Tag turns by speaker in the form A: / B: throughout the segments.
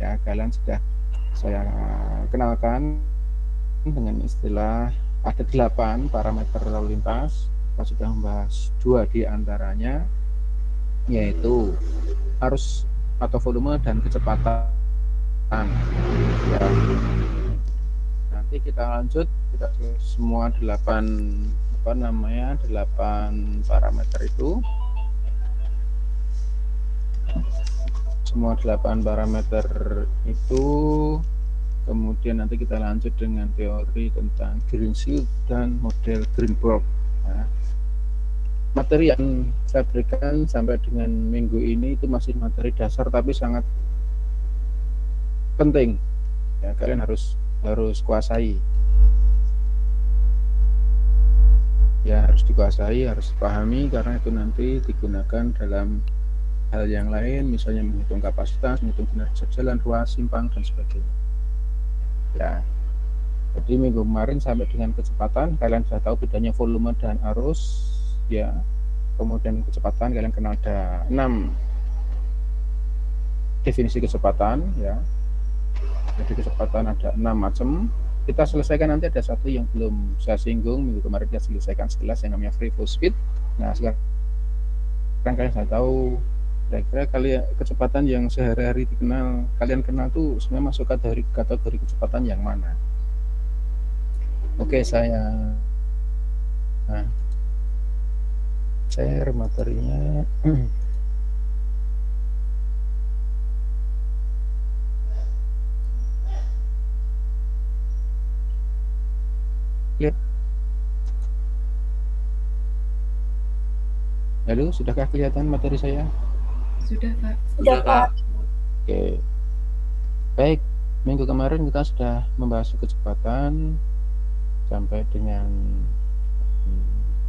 A: ya, kalian sudah saya kenalkan dengan istilah ada 8 parameter lalu lintas. Kita sudah membahas 2 di antaranya, yaitu arus atau volume dan kecepatan. Ya. Nanti kita lanjut, kita semua 8 parameter itu. Semua 8 parameter itu, kemudian nanti kita lanjut dengan teori tentang Green-Shield dan model Greenberg. Nah, materi yang saya berikan sampai dengan minggu ini itu masih materi dasar tapi sangat penting. Ya, kalian harus kuasai. Ya, harus dikuasai, harus dipahami, karena itu nanti digunakan dalam hal yang lain, misalnya menghitung kapasitas, menghitung kinerja jalan, ruas, simpang, dan sebagainya. Ya, jadi minggu kemarin sampai dengan kecepatan, kalian sudah tahu bedanya volume dan arus. Ya, kemudian kecepatan, kalian kenal ada 6 definisi kecepatan. Ya, jadi kecepatan ada 6 macam. Kita selesaikan, nanti ada satu yang belum saya singgung, minggu kemarin kita selesaikan sekilas, yang namanya free flow speed. Nah, sekarang kalian sudah tahu kira-kira kalian kecepatan yang sehari-hari kalian kenal tuh sebenarnya masuk kategori kecepatan yang mana. Oke, saya share materinya. Lihat. Halo, sudahkah kelihatan materi saya?
B: Sudah, Pak.
C: Sudah, Pak.
A: Oke. Baik, minggu kemarin kita sudah membahas kecepatan sampai dengan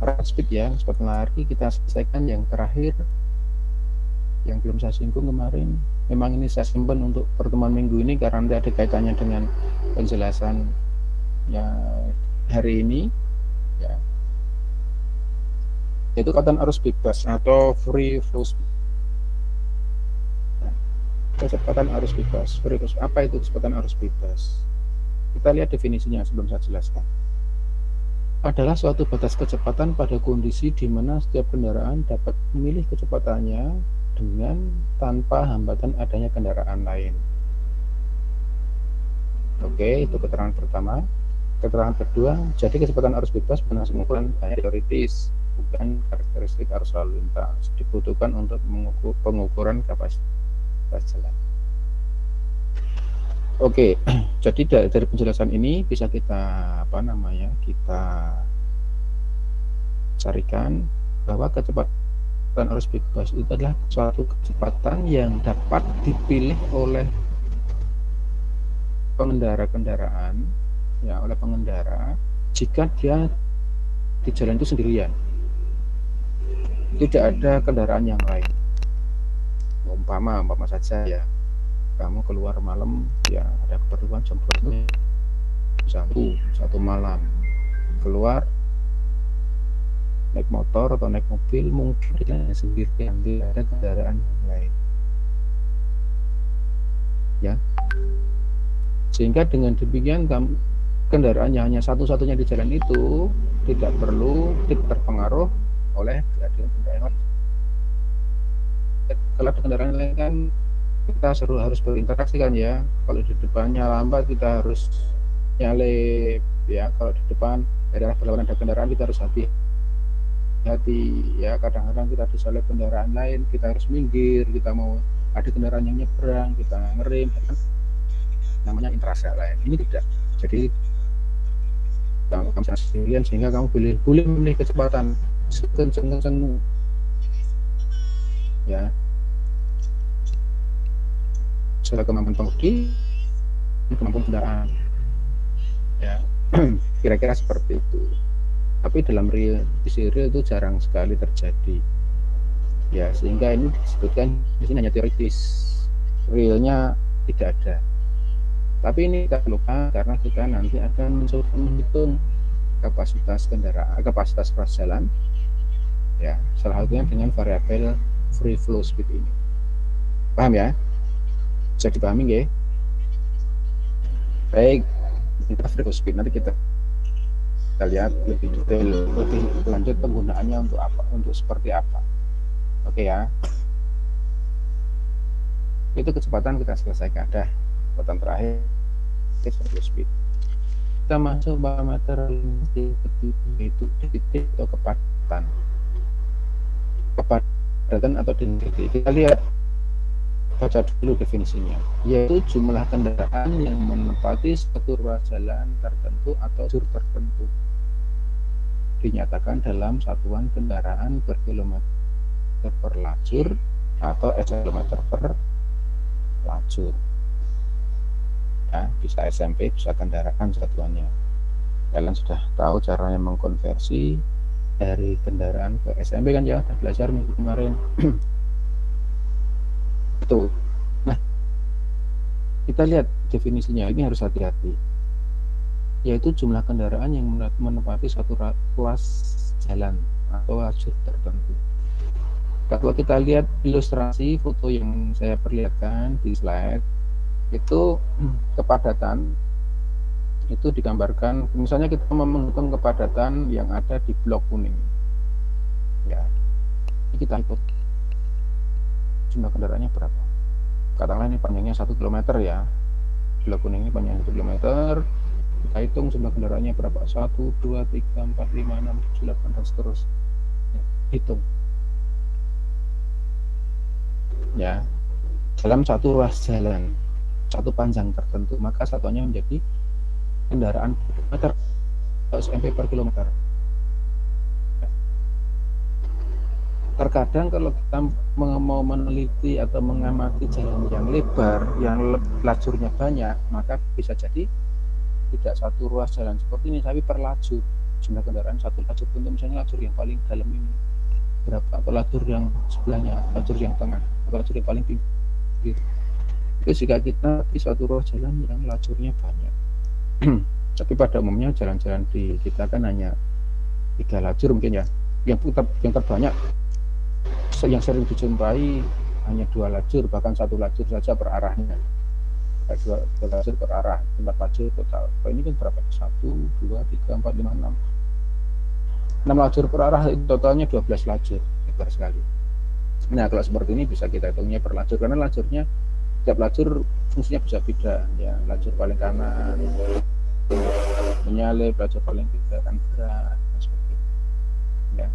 A: rate speed ya, kecepatan lari. Kita selesaikan yang terakhir, yang belum saya singgung kemarin. Memang ini saya simpan untuk pertemuan minggu ini karena nanti ada kaitannya dengan penjelasan ya hari ini. Ya, yaitu kecepatan arus bebas atau free flow speed. Kecepatan arus bebas, free flow. Apa itu kecepatan arus bebas? Kita lihat definisinya sebelum saya jelaskan. Adalah suatu batas kecepatan pada kondisi di mana setiap kendaraan dapat memilih kecepatannya dengan tanpa hambatan adanya kendaraan lain. Oke, itu keterangan pertama. Keterangan kedua, jadi kecepatan arus bebas bukan ukuran hanya teoritis, bukan karakteristik arus lalu lintas, dibutuhkan untuk pengukuran kapasitas jalan. Oke, jadi dari penjelasan ini bisa kita kita carikan bahwa kecepatan arus bebas itu adalah suatu kecepatan yang dapat dipilih oleh pengendara kendaraan, ya, oleh pengendara jika dia di jalan itu sendirian, tidak ada kendaraan yang lain. Umpama saja ya, kamu keluar malam, ya ada keperluan jam 1 malam, keluar naik motor atau naik mobil, mungkin tidak sendirian, tidak ada kendaraan yang lain, ya. Sehingga dengan demikian kendaraan yang hanya satu-satunya di jalan itu tidak perlu terpengaruh oleh kehadiran kendaraan. Kalau ada kendaraan lain kan kita harus berinteraksi kan ya. Kalau di depannya lambat kita harus nyalip ya. Kalau di depan daerah berlawanan ada kendaraan kita harus hati-hati ya. Kadang-kadang kita disalip kendaraan lain, kita harus minggir, kita mau ada kendaraan yang nyebrang, kita ngerem, kan? Namanya interaksi lain. Ini tidak. Jadi kamu sendirian sehingga kamu boleh memilih kecepatan sekencang-kencangmu ya, sesuai kemampuan pengemudi, kemampuan kendaraan ya. Kira-kira seperti itu. Tapi dalam kondisi real itu jarang sekali terjadi ya, sehingga ini disebutkan di sini hanya teoritis, realnya tidak ada. Tapi ini kita lupa karena kita nanti akan mencoba menghitung kapasitas kendaraan, kapasitas ruas jalan ya, salah satunya dengan variabel free flow speed ini. Paham ya? Bisa dipahami nggih? Baik, kita free speed nanti kita lihat lebih detail, lebih lanjut penggunaannya untuk apa, untuk seperti apa. Oke ya. Itu kecepatan kita selesaikan. Dah, kecepatan terakhir free speed. Kita masuk parameter yaitu titik atau kepadatan. Kepadatan atau density. Kita lihat, baca dulu definisinya, yaitu jumlah kendaraan yang menempati satu ruas jalan tertentu atau lajur tertentu, dinyatakan dalam satuan kendaraan per kilometer per lajur atau kilometer per lajur. Ya, bisa SMP, bisa kendaraan satuannya. Kalian sudah tahu caranya mengkonversi dari kendaraan ke SMP kan ya, kita belajar minggu kemarin. Itu. Nah, kita lihat definisinya, ini harus hati-hati, yaitu jumlah kendaraan yang menempati satu ruas jalan atau lajur tertentu. Kalau kita lihat ilustrasi foto yang saya perlihatkan di slide, itu kepadatan itu digambarkan, misalnya kita menghitung kepadatan yang ada di blok kuning. Ya, kita hitung jumlah kendaraannya berapa. Katakanlah ini panjangnya 1 km ya. Blok kuning ini panjangnya 1 km. Kita hitung jumlah kendaraannya berapa. 1, 2, 3, 4, 5, 6, 7, 8 dan seterusnya. Hitung. Ya. Dalam satu ruas jalan, satu panjang tertentu, maka satuannya menjadi kendaraan per kilometer atau SMP per kilometer. Terkadang kalau kita mau meneliti atau mengamati jalan yang lebar, yang lajurnya banyak, maka bisa jadi tidak satu ruas jalan seperti ini, tapi per lajur. Jumlah kendaraan satu lajur tentu, misalnya lajur yang paling dalam ini berapa, atau lajur yang sebelahnya, lajur yang tengah, atau lajur yang paling pinggir. Itu jika kita di suatu ruas jalan yang lajurnya banyak. Tapi pada umumnya jalan-jalan di kita kan hanya 3 lajur mungkin ya. Yang terbanyak yang sering dijumpai hanya 2 lajur, bahkan 1 lajur saja per arahnya. 2 lajur per arah, 4 lajur total. Ini kan berapa? 1, 2, 3, 4, 5, 6. 6 lajur per arah, itu totalnya 12 lajur, lebar sekali. Nah, kalau seperti ini bisa kita hitungnya per lajur, karena lajurnya, setiap lajur fungsinya bisa beda. Ya, lajur paling kanan menyalip, lajur paling kiri akan berat, dan seperti itu. Ya.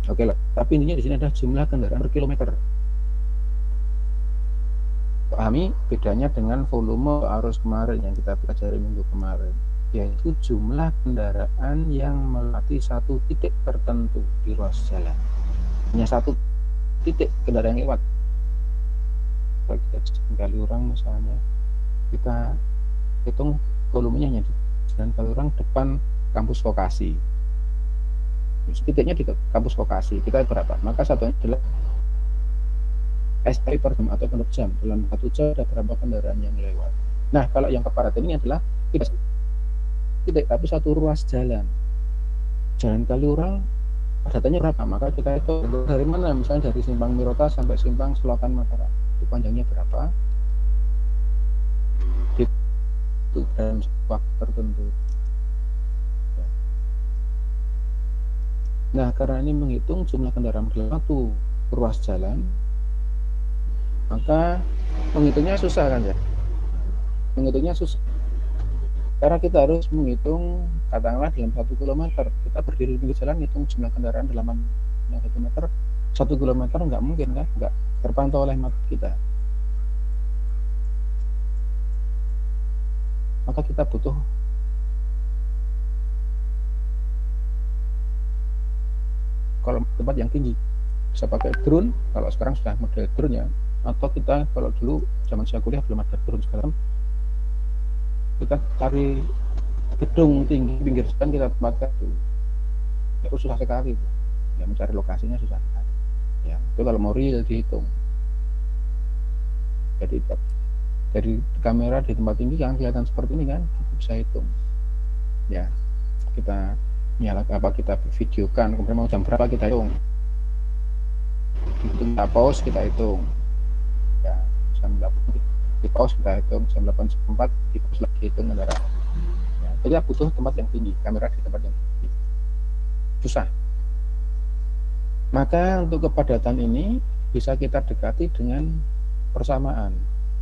A: Oke lah, tapi intinya di sini adalah jumlah kendaraan per kilometer. Pahami bedanya dengan volume arus kemarin yang kita pelajari minggu kemarin, yaitu jumlah kendaraan yang melewati satu titik tertentu di ruas jalan. Hanya satu titik kendaraan yang lewat. Kalau kita Kaliurang misalnya, kita hitung volumenya hanya di Jalan Kaliurang depan kampus vokasi. Titiknya di kampus vokasi, kita berapa? Maka satunya adalah SPI per jam atau per jam. Dalam 1 jam ada berapa kendaraan yang lewat. Nah, kalau yang kepadatan ini adalah tidak, tapi satu ruas jalan. Jalan Kaliurang padatannya berapa? Maka kita itu dari mana? Misalnya dari Simpang Mirota sampai Simpang Selokan Mataram. Itu panjangnya berapa? Itu dalam waktu tertentu. Nah, karena ini menghitung jumlah kendaraan dalam satu ruas jalan, maka menghitungnya susah kan ya? Menghitungnya susah. Karena kita harus menghitung, katakanlah dalam 1 km, kita berdiri di pinggir jalan, hitung jumlah kendaraan dalam 1 meter, 1 km nggak mungkin kan? Nggak terpantau oleh mata kita. Maka kita butuh kalau tempat yang tinggi, bisa pakai drone. Kalau sekarang sudah model drone ya, atau kita kalau dulu zaman saya kuliah belum ada drone, sekarang kita cari gedung tinggi pinggir jalan, kita tempatkan dulu. Itu susah sekali ya, mencari lokasinya susah sekali ya. Itu kalau mau real dihitung. Jadi dari kamera di tempat tinggi yang kelihatan seperti ini kan, kita bisa hitung ya. Kita nyalakan apa, kita videokan, kemudian mau jam berapa kita hitung, kita pause, kita hitung ya, jam 8 di pause kita hitung, jam 8.4 di pause lagi hitung kendaraan. Ya, jadi butuh tempat yang tinggi, kamera di tempat yang tinggi. Susah. Maka untuk kepadatan ini bisa kita dekati dengan persamaan.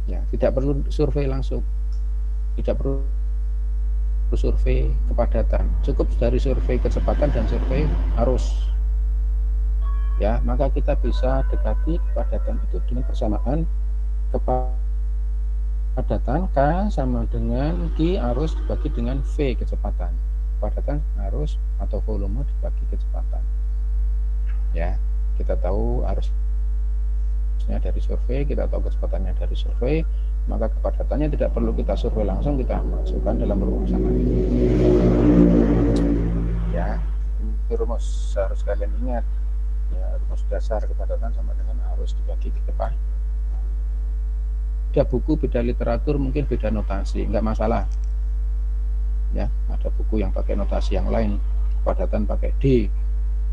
A: Ya, tidak perlu survei langsung, tidak perlu survei kepadatan, cukup dari survei kecepatan dan survei arus. Ya, maka kita bisa dekati kepadatan itu dengan persamaan kepadatan K sama dengan Q arus dibagi dengan V kecepatan. Kepadatan arus atau volume dibagi kecepatan. Ya, kita tahu arusnya dari survei, kita tahu kecepatannya dari survei, maka kepadatannya tidak perlu kita survei langsung, kita masukkan dalam rumusan. Ya, ini rumus harus kalian ingat. Ya, rumus dasar kepadatan sama dengan arus dibagi kecepatan. Beda buku, beda literatur, mungkin beda notasi, enggak masalah. Ya, ada buku yang pakai notasi yang lain, kepadatan pakai D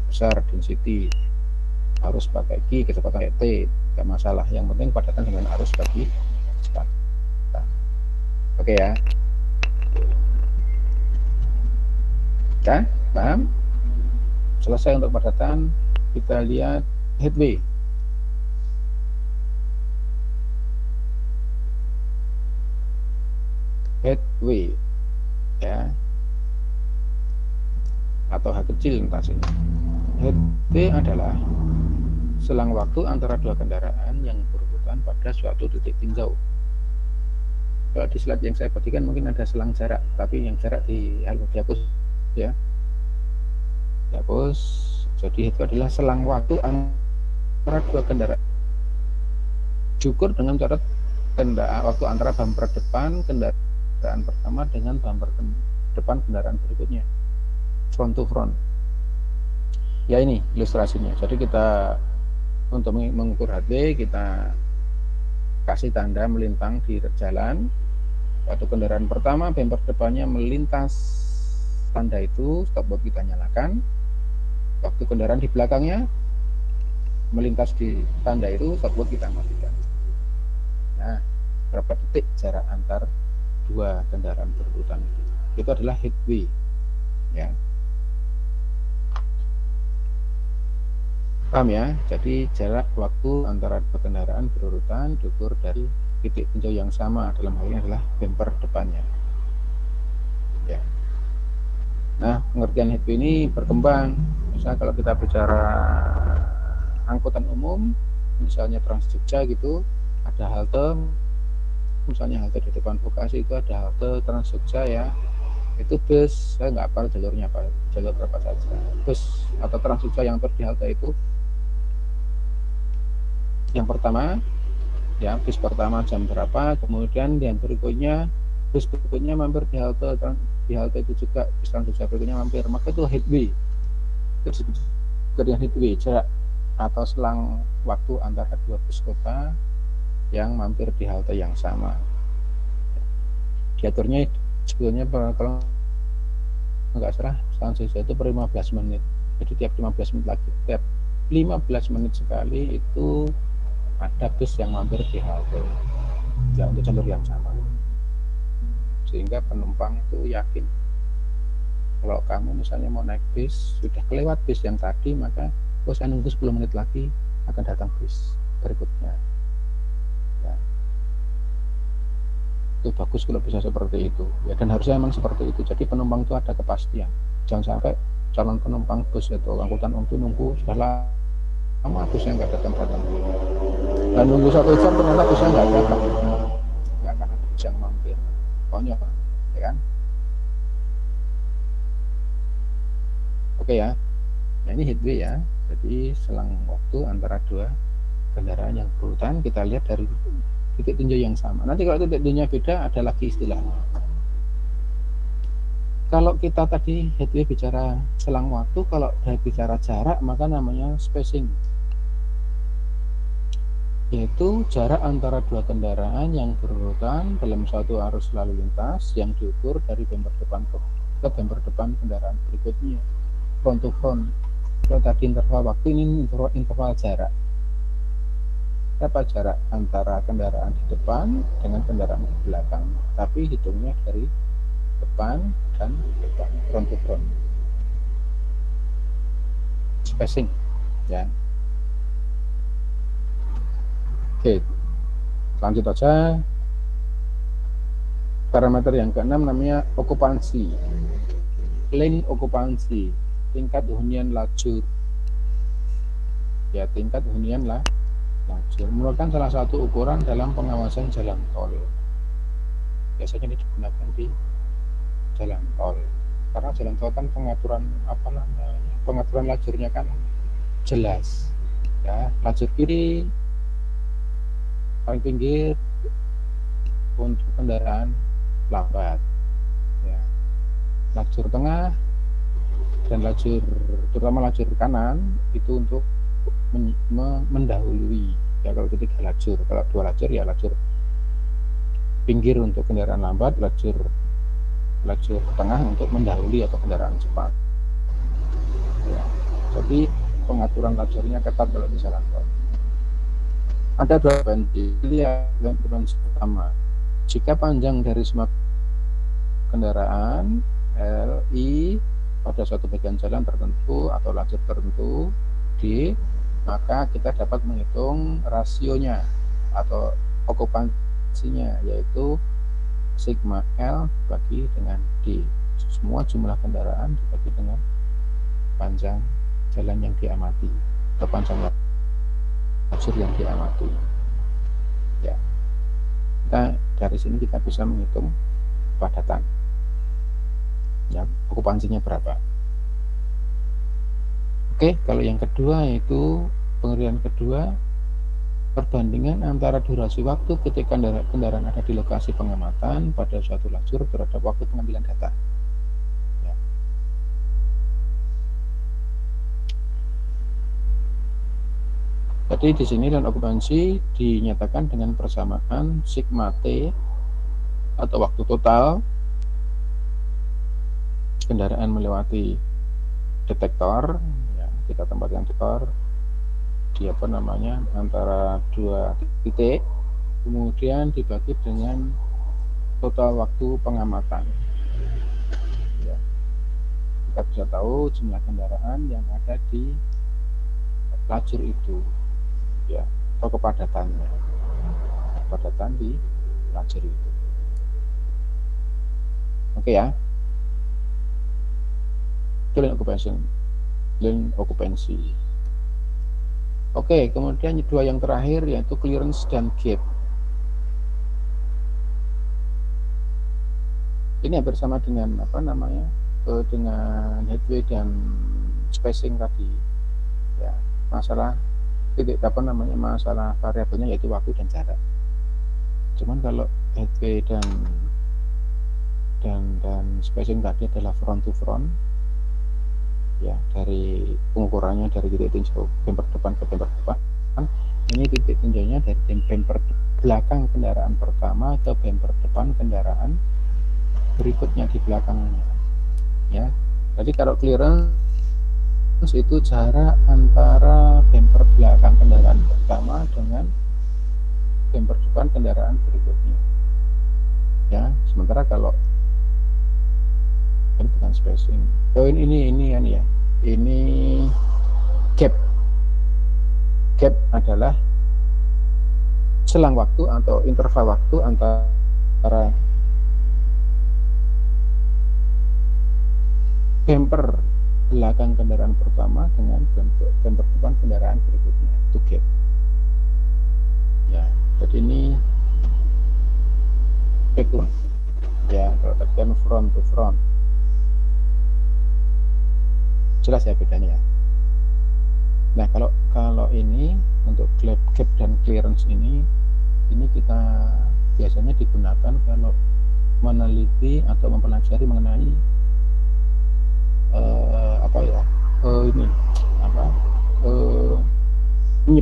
A: besar, density, arus pakai Q, kecepatan pakai T, enggak masalah. Yang penting kepadatan dengan arus bagi kecepatan. Oke ya. Kan? Paham? Selesai untuk kepadatan. Kita lihat headway. Headway, ya, atau H kecil notasinya. Headway adalah selang waktu antara dua kendaraan yang berurutan pada suatu titik tinjau. Kalau di slide yang saya bagikan mungkin ada selang jarak, tapi yang jarak dihapus ya. Dihapus. Jadi itu adalah selang waktu antara dua kendaraan. Diukur dengan cara waktu antara bumper depan kendaraan pertama dengan bumper depan kendaraan berikutnya, front to front. Ya, ini ilustrasinya. Jadi kita untuk mengukur headway, kita kasih tanda melintang di jalan. Waktu kendaraan pertama bumper depannya melintas tanda itu, stopwatch kita nyalakan. Waktu kendaraan di belakangnya melintas di tanda itu, stopwatch kita matikan. Nah, berapa detik jarak antar dua kendaraan berurutan itu adalah headway, ya. Paham ya? Jadi jarak waktu antara dua kendaraan berurutan diukur dari titik tinjau yang sama, dalam hal ini adalah bumper depannya, ya. Nah, pengertian headway ini berkembang. Misalnya kalau kita bicara angkutan umum, misalnya Trans Jogja gitu, ada halte, misalnya halte di depan Vokasi itu ada halte Trans Jogja ya, itu bus, saya nggak hafal jalurnya apa, jalur berapa saja, bus atau Trans Jogja yang di halte itu, yang pertama ya, bus pertama jam berapa, kemudian yang berikutnya bus berikutnya mampir di halte itu juga, bus Trans Jogja berikutnya mampir, maka itu headway. Itu disebut dengan headway, jarak atau selang waktu antara dua bus kota yang mampir di halte yang sama. Diaturnya sebetulnya kalau nggak salah Trans Jogja itu per 15 menit. Jadi tiap 15 menit lagi, tiap 15 menit sekali itu ada bus yang mampir di halte ya, untuk jalur yang sama, sehingga penumpang itu yakin kalau kamu misalnya mau naik bis sudah kelewat bis yang tadi, maka saya nunggu 10 menit lagi akan datang bis berikutnya ya. Itu bagus kalau bisa seperti itu ya, dan harusnya memang seperti itu. Jadi penumpang itu ada kepastian, jangan sampai calon penumpang bus atau angkutan umum itu nunggu sudah lama busnya nggak datang dan nunggu 1 jam ternyata busnya nggak datang, nggak akan ada bus yang mampir, konyol ya kan. Oke ya, nah ini headway ya, jadi selang waktu antara dua kendaraan yang berurutan, kita lihat dari titik tinjau yang sama. Nanti kalau titik tinjaunya beda, ada lagi istilahnya. Kalau kita tadi headway bicara selang waktu, kalau dari bicara jarak maka namanya spacing, yaitu jarak antara dua kendaraan yang berurutan dalam suatu arus lalu lintas yang diukur dari bumper depan ke bumper depan kendaraan berikutnya, front to front. Kalau tadi interval waktu, ini interval jarak. berapa jarak antara kendaraan di depan dengan kendaraan di belakang, tapi hitungnya dari depan dan depan, front to front, spacing ya. Oke, lanjut aja. Parameter yang keenam namanya okupansi, lane okupansi, tingkat hunian lajur ya, tingkat hunian lajur merupakan salah satu ukuran dalam pengawasan jalan tol. Biasanya ini digunakan di jalan tol karena jalan tol kan pengaturan lajurnya kan jelas ya, lajur kiri paling pinggir untuk kendaraan lambat ya, lajur tengah dan lajur terutama lajur kanan itu untuk mendahului ya. Kalau itu 3 lajur, kalau 2 lajur ya lajur pinggir untuk kendaraan lambat, lajur tengah untuk mendahului atau kendaraan cepat ya. Jadi pengaturan lajurnya ketat kalau di jalan tol. Ada 2 okupansi. Lihat okupansi pertama, jika panjang dari semua kendaraan LI pada suatu bagian jalan tertentu atau lajur tertentu D, maka kita dapat menghitung rasionya atau okupansinya, yaitu sigma L bagi dengan D. Semua jumlah kendaraan dibagi dengan panjang jalan yang diamati atau panjang lajur yang diamati ya. Dari sini kita bisa menghitung kepadatan ya, okupansinya berapa. Oke, kalau yang kedua yaitu pengertian kedua, perbandingan antara durasi waktu ketika kendaraan ada di lokasi pengamatan pada suatu lajur terhadap waktu pengambilan data ya. Jadi di sini dan okupansi dinyatakan dengan persamaan sigma T atau waktu total kendaraan melewati detektor ya, kita tempatkan detektor di antara 2 titik, kemudian dibagi dengan total waktu pengamatan ya. Kita bisa tahu jumlah kendaraan yang ada di lajur itu ya, atau kepadatan di lajur itu. Oke ya, itu lane occupancy. Oke, kemudian 2 yang terakhir yaitu clearance dan gap. Ini hampir sama dengan dengan headway dan spacing tadi ya. Masalah variabelnya yaitu waktu dan jarak. Cuman kalau headway dan spacing tadi adalah front to front ya, dari pengukurannya dari titik tinjau bumper depan ke bumper depan. Ini titik tinjaunya dari bumper belakang kendaraan pertama ke bumper depan kendaraan berikutnya di belakangnya ya. Jadi kalau clearance itu jarak antara bumper belakang kendaraan pertama dengan bumper depan kendaraan berikutnya ya. Sementara kalau ini bukan spacing, ini gap adalah selang waktu atau interval waktu antara bumper belakang kendaraan pertama dengan bumper depan kendaraan berikutnya, itu gap ya. Jadi ini background ya, kalau tadi kan front to front, jelas ya bedanya ya. Nah, kalau ini untuk gap dan clearance ini kita biasanya digunakan kalau meneliti atau mempelajari mengenai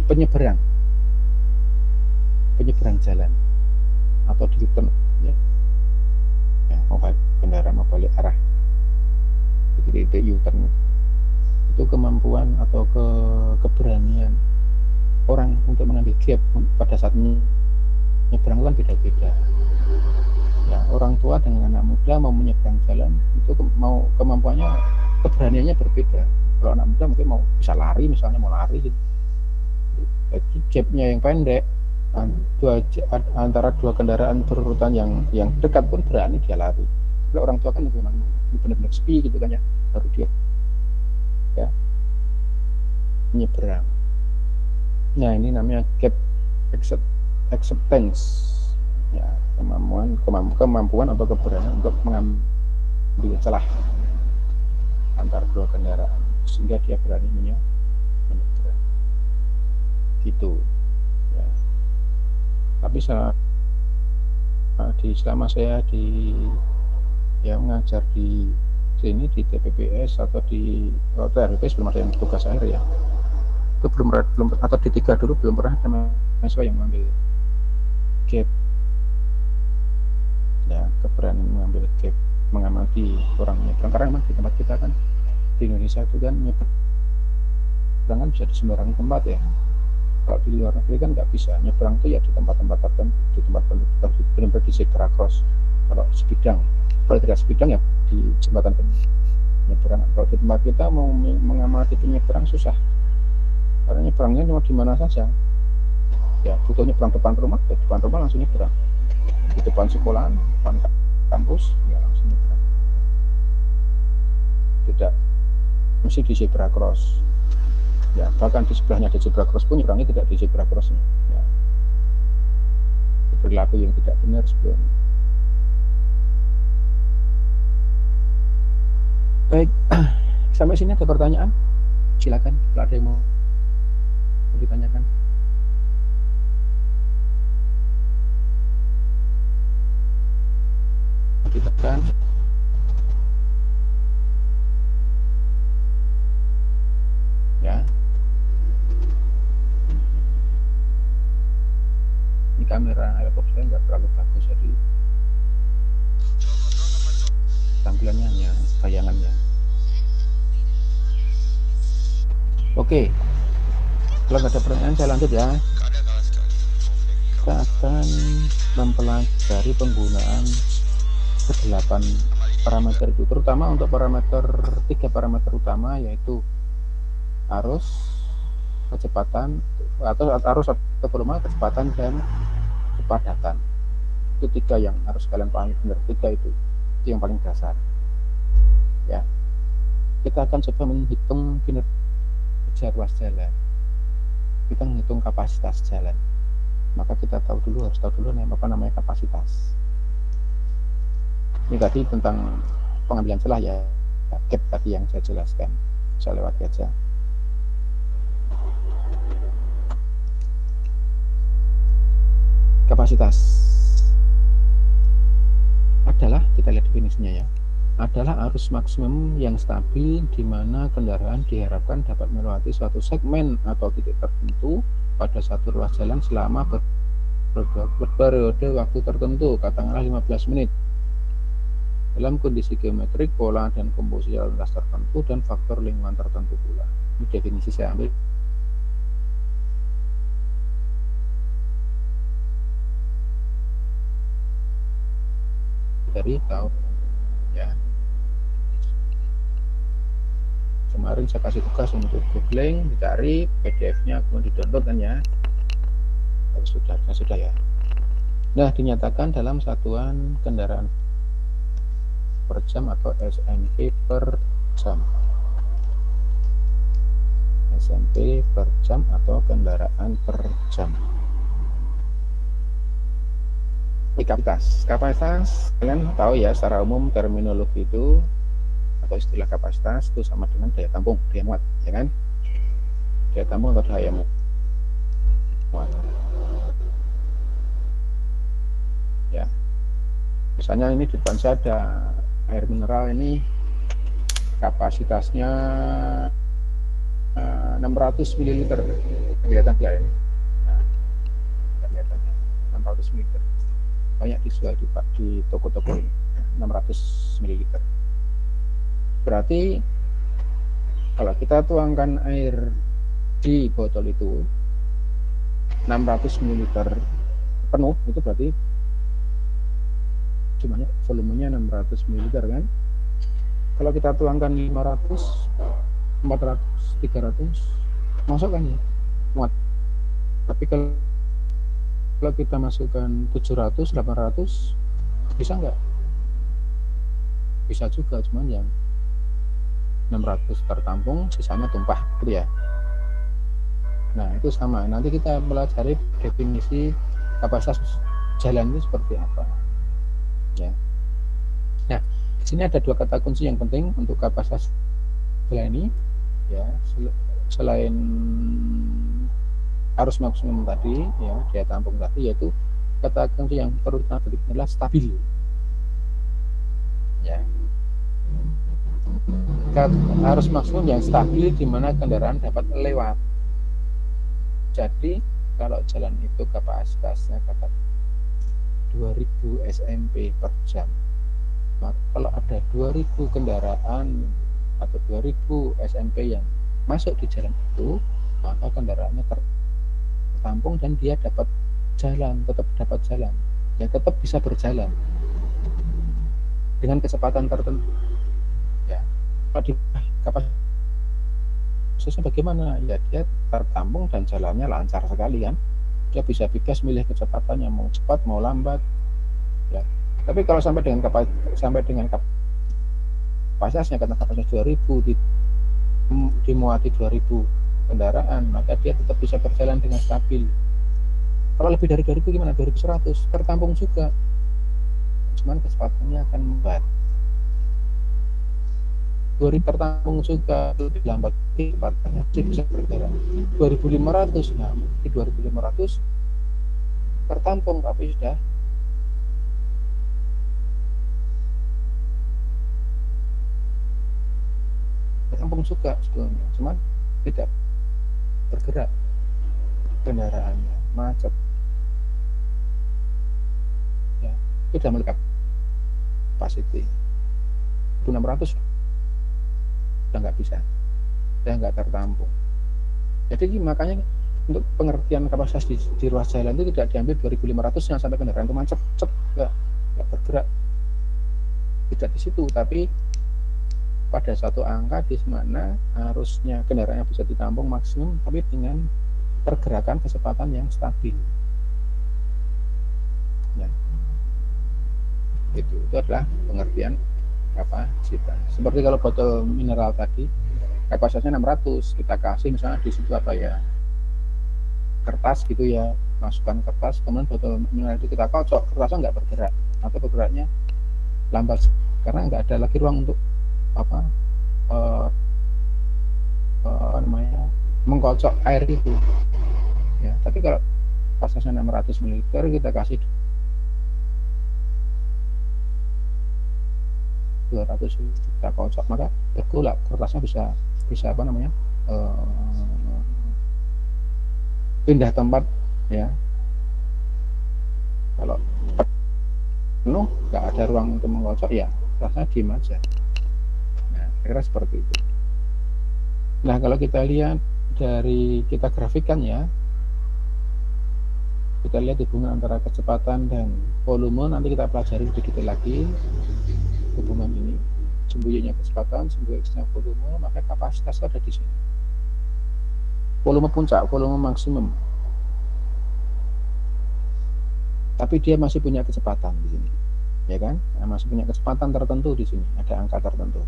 A: penyeberang jalan atau di U-turn ya, kendaraan mau balik arah di titik U-turn itu kemampuan atau keberanian orang untuk mengambil gap pada saat menyeberang kan beda-beda. Ya, orang tua dengan anak muda mau menyeberang jalan itu mau kemampuannya, keberaniannya berbeda. Kalau anak muda mungkin mau bisa lari, misalnya mau lari gitu. Jadi gapnya yang pendek antara dua kendaraan berurutan yang dekat pun berani dia lari. Kalau orang tua kan memang benar-benar sepi gitu kan ya, baru dia ya menyeberang. Nah ini namanya gap acceptance, ya kemampuan atau keberanian untuk mengambil celah antar dua kendaraan sehingga dia berani menyeberang gitu ya. Tapi selama saya mengajar di sini di TPPS atau di TRPS belum ada yang tugas akhir ya, itu belum atau di 3 dulu belum pernah ada mahasiswa yang mengambil gap ya, keberanian mengambil gap, mengamati orang nyebrang. Karena memang di tempat kita kan di Indonesia itu kan nyebrang kan bisa di sembarang tempat ya. Kalau di luar negeri kan nggak bisa nyebrang itu ya di tempat-tempat tertentu, di tempat tertentu benar-benar di zebra cross. Kalau sebidang, kalau tidak sebidang ya di jembatan penyeberangan. Kalau di tempat kita mau mengamati penyeberang susah, karena nyebrangnya cuma di mana saja ya, butuh nyebrang depan rumah langsung nyebrang, di depan sekolahan, depan kampus ya langsung nyebrang, tidak mesti di zebra cross ya. Bahkan di sebelahnya di zebra cross pun nyebrangnya tidak di zebra crossnya ya, perilaku yang tidak benar sebelumnya. Baik, sampai sini ada pertanyaan? Silakan kalau ada yang mau ditanyakan. Ditekan. Ya. Ini kamera laptop saya nggak terlalu bagus, jadi tampilannya hanya bayangannya. Oke, kalau nggak ada pertanyaan saya lanjut ya. Kita akan mempelajari penggunaan 8 parameter itu, terutama untuk 3 parameter utama, yaitu arus, kecepatan atau arus atau volume, kecepatan dan kepadatan. Itu 3 yang harus kalian pahami benar. 3 itu yang paling dasar ya. Kita akan coba menghitung kinerja ruas jalan, kita menghitung kapasitas jalan. Maka kita harus tahu dulu apa namanya kapasitas. Ini tadi tentang pengambilan celah ya, gap tadi yang saya jelaskan, saya lewati aja. Kapasitas adalah, kita lihat definisinya ya, adalah arus maksimum yang stabil di mana kendaraan diharapkan dapat melewati suatu segmen atau titik tertentu pada satu ruas jalan selama berperiode waktu tertentu, katakanlah 15 menit, dalam kondisi geometrik, pola dan komposisi lalu lintas tertentu, dan faktor lingkungan tertentu pula. Ini definisi saya ambil dari tahun ya. Kemarin saya kasih tugas untuk googling, dicari PDF-nya, kemudian di-download kan ya. Sudah ya. Nah, dinyatakan dalam satuan kendaraan per jam atau SMP per jam. SMP per jam atau kendaraan per jam. Kapasitas kalian tahu ya, secara umum terminologi itu atau istilah kapasitas itu sama dengan daya tampung, daya muat, ya kan? Daya tampung atau daya muat. Ya. Misalnya ini di depan saya ada air mineral, ini kapasitasnya 600 ml. Kelihatan nggak ini? Nah, kelihatannya 600 ml. Banyak dijual di toko-toko ini, 600 ml. Berarti kalau kita tuangkan air di botol itu, 600 ml penuh, itu berarti jumlahnya volumenya 600 ml kan. Kalau kita tuangkan 500, 400, 300 masuk kan ya, muat. Tapi kalau kita masukkan 700, 800 bisa nggak? Bisa juga, cuman yang 600 tertampung, sisanya tumpah gitu ya. Nah itu sama, nanti kita pelajari definisi kapasitas jalan itu seperti apa ya. Nah di sini ada dua kata kunci yang penting untuk kapasitas jalan ini ya, selain arus maksimum tadi ya, daya tampung tadi, yaitu kata kunci yang perlu kita beri adalah stabil ya. Arus maksimum yang stabil di mana kendaraan dapat lewat. Jadi kalau jalan itu kapasitasnya kata 2000 SMP per jam, maka kalau ada 2000 kendaraan atau 2000 SMP yang masuk di jalan itu, maka kendaraannya tertampung dan dia dapat jalan, tetap dapat jalan ya, tetap bisa berjalan dengan kecepatan tertentu ya. Kalau di kapasitasnya bagaimana ya, dia tertampung dan jalannya lancar sekali kan, dia bisa bebas milih kecepatannya, mau cepat mau lambat ya. Tapi kalau sampai dengan kapasitasnya kata kapasitas 2000 dimuati 2000 kendaraan, maka dia tetap bisa berjalan dengan stabil. Kalau lebih dari 2000 gimana? 2100 tertampung juga, cuman kecepatannya akan lambat. 2000 tertampung juga, lebih lambat, kecepatannya masih bisa bergerak. 2500, nah di 2500 tertampung tapi sudah tertampung juga sebelumnya, cuman tidak bergerak kendaraannya, macet ya. Itu sudah melekat capacity 600 sudah nggak bisa, sudah nggak tertampung. Jadi makanya untuk pengertian kapasitas di ruas jalan itu tidak diambil 2500 yang sampai kendaraan itu macet, nggak bergerak, tidak di situ, tapi pada satu angka di mana harusnya kendaraan yang bisa ditampung maksimum tapi dengan pergerakan kecepatan yang stabil ya. Itu adalah pengertian kapasitas. Seperti kalau botol mineral tadi kapasitasnya 600, kita kasih misalnya di situ apa ya, kertas gitu ya, masukkan kertas, kemudian botol mineral itu kita kocok, kertasnya nggak bergerak atau bergeraknya lambat karena nggak ada lagi ruang untuk namanya mengkocok air itu ya. Tapi kalau kapasitasnya 600 ml kita kasih 200 kita kocok, maka bergolak kertasnya bisa pindah tempat ya. Kalau penuh nggak ada ruang untuk mengkocok ya kertasnya diem aja. Nah kira seperti itu. Nah kalau kita lihat dari kita grafikan ya, kita lihat hubungan antara kecepatan dan volume, nanti kita pelajari lebih detail lagi hubungan ini. Sumbu Y-nya kecepatan, sumbu X-nya volume, maka kapasitas ada di sini. Volume puncak, volume maksimum. Tapi dia masih punya kecepatan di sini, ya kan? Nah, masih punya kecepatan tertentu di sini, ada angka tertentu.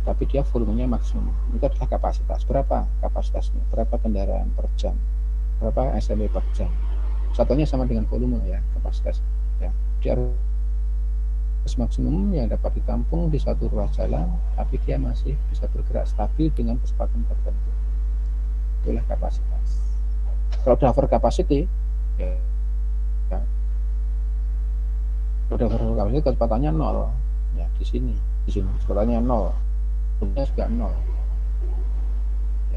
A: Tapi dia volumenya maksimum. Itu adalah kapasitas. Berapa kapasitasnya? Berapa kendaraan per jam? Berapa SMP per jam? Satunya sama dengan volume ya, kapasitas. Ya, dia harus maksimum yang dapat ditampung di satu ruas jalan, tapi dia masih bisa bergerak stabil dengan kecepatan tertentu. Itulah kapasitas. Kalau udah over capacity, ya, udah over capacity kecepatannya 0. Ya di sini kecepatannya 0, volumenya juga 0.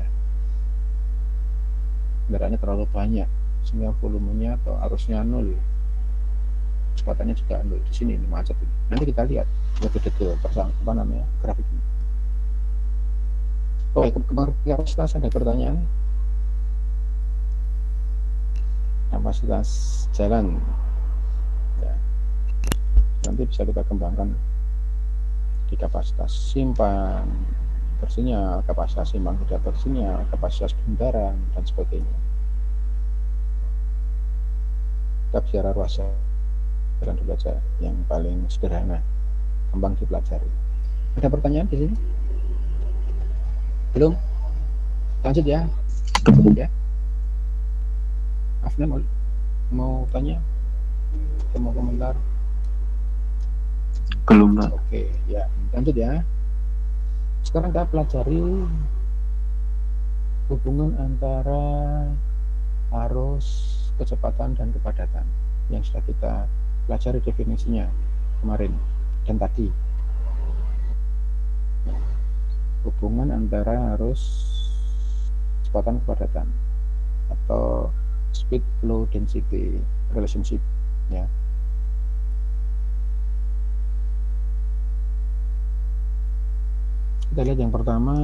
A: Ya. Kendaraannya terlalu banyak sehingga volumenya atau arusnya 0. Kecepatannya juga 0 di sini, ini macet ini. Nanti kita lihat lebih detail grafik ini. Oke, kapasitas ada pertanyaan? kapasitas jalan ya, nanti bisa kita kembangkan di kapasitas simpan bersinyal, kapasitas simpan tidak bersinyal, kapasitas bundaran dan sebagainya. Kita bicara ruas jalan dulu aja yang paling sederhana, gampang dipelajari. Ada pertanyaan di sini? Belum? Lanjut ya. Ya. Afna mau tanya? Atau mau komentar?
B: Belum, Pak.
A: Oke, ya. Lanjut ya. Sekarang kita pelajari hubungan antara arus, kecepatan, dan kepadatan yang sudah kita pelajari definisinya kemarin dan tadi. Hubungan antara arus, kecepatan, kepadatan atau speed flow density relationship ya. Kita lihat yang pertama,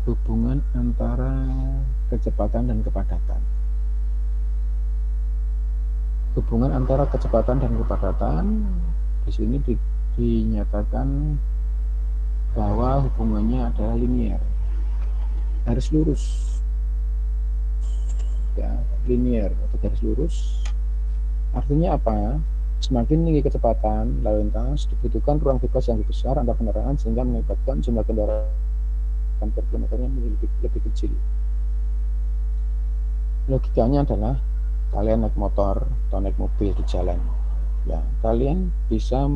A: hubungan antara kecepatan dan kepadatan. Hubungan antara kecepatan dan kepadatan di sini dinyatakan bahwa hubungannya adalah linear, garis lurus ya, linear atau garis lurus. Artinya apa? Semakin tinggi kecepatan lalu lintas, dibutuhkan ruang bebas yang lebih besar antar kendaraan sehingga mengakibatkan jumlah kendaraan per kilometernya lebih kecil. Logikanya adalah kalian naik motor atau naik mobil di jalan, ya kalian bisa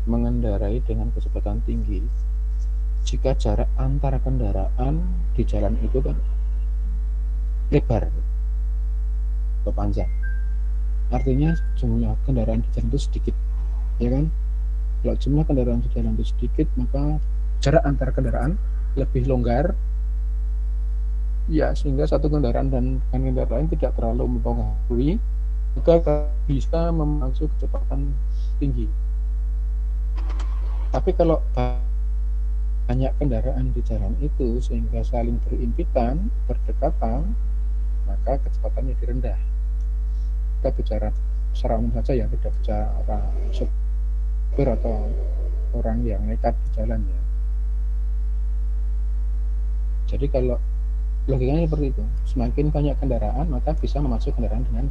A: mengendarai dengan kecepatan tinggi jika jarak antara kendaraan di jalan itu kan lebar atau panjang. Artinya jumlah kendaraan di jalan itu sedikit, ya kan? Kalau jumlah kendaraan di jalan itu sedikit, maka jarak antara kendaraan lebih longgar, ya sehingga satu kendaraan dan kendaraan lain tidak terlalu mempengaruhi, maka bisa memacu kecepatan tinggi. Tapi kalau banyak kendaraan di jalan itu sehingga saling berimpitan, berdekatan, maka kecepatannya rendah. Kita bicara secara umum saja ya, tidak bicara sopir atau orang yang nekat di jalan ya. Jadi kalau logikanya seperti itu, semakin banyak kendaraan maka bisa memacu kendaraan dengan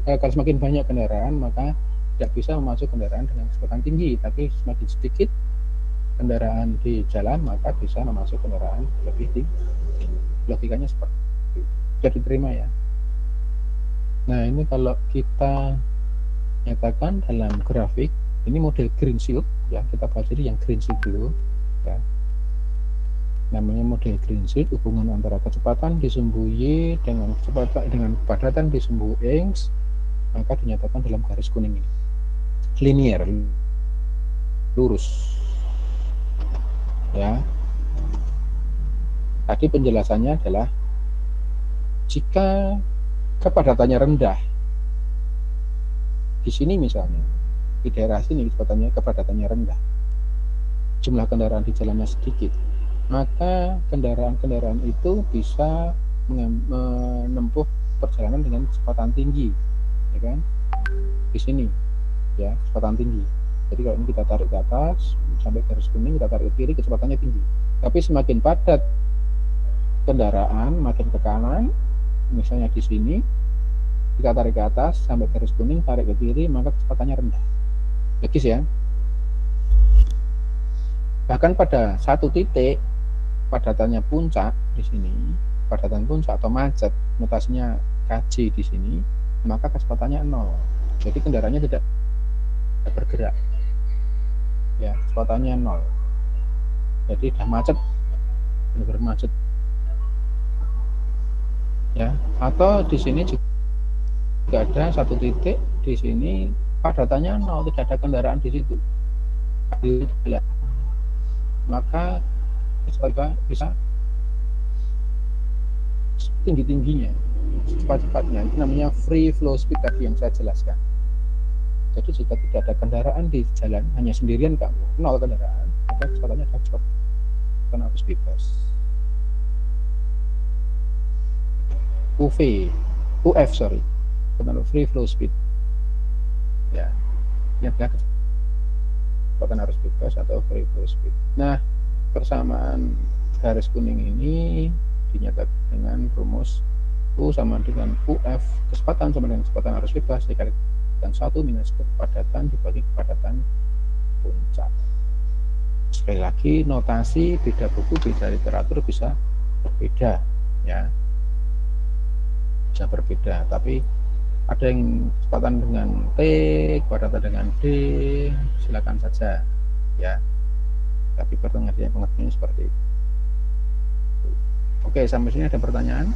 A: kalau semakin banyak kendaraan maka tidak bisa memacu kendaraan dengan kecepatan tinggi, tapi semakin sedikit kendaraan di jalan maka bisa memacu kendaraan lebih tinggi. Logikanya seperti itu, jadi terima ya. Nah ini kalau kita nyatakan dalam grafik, ini model green shield ya, kita pelajari yang green shield dulu ya. Namanya model green shield, hubungan antara kecepatan di sumbu Y dengan kepadatan di sumbu X, maka dinyatakan dalam garis kuning ini linear, lurus ya. Tadi penjelasannya adalah jika kepadatannya rendah di sini misalnya, di daerah sini kepadatannya rendah, jumlah kendaraan di jalannya sedikit, maka kendaraan-kendaraan itu bisa menempuh perjalanan dengan kecepatan tinggi, ya kan? Di sini ya, kecepatan tinggi. Jadi kalau ini kita tarik ke atas sampai garis kuning, kita tarik ke kiri, kecepatannya tinggi. Tapi semakin padat kendaraan, makin ke kanan, misalnya di sini kita tarik ke atas sampai garis kuning, tarik ke kiri, maka kecepatannya rendah. Logis ya. Bahkan pada satu titik padatannya puncak di sini, padatan puncak atau macet, notasinya KJ di sini, maka kecepatannya 0. Jadi kendaraannya tidak bergerak. Ya, kecepatannya 0. Jadi sudah macet, benar-benar macet. Ya, atau di sini juga ada satu titik di sini padatannya 0, tidak ada kendaraan di situ. Maka bisa tinggi-tingginya, cepat-cepatnya, itu namanya free flow speed tadi yang saya jelaskan. Jadi jika tidak ada kendaraan di jalan, hanya sendirian kamu, 0 kendaraan, maka kecepatannya adalah cepat karena arus bebas. UF sorry, free flow speed. Ya, ini adalah kecepatan arus bebas atau free flow speed. Nah, persamaan garis kuning ini dinyatakan dengan rumus U sama dengan UF, kecepatan sama dengan kecepatan arus bebas dikalikan 1 minus kepadatan dibagi kepadatan puncak. Sekali lagi, notasi beda buku, beda literatur bisa berbeda, ya, bisa berbeda. Tapi ada yang kecepatan dengan T, kepadatan dengan D, silakan saja, ya. Tapi pengertiannya seperti itu. Oke, sampai sini ada pertanyaan?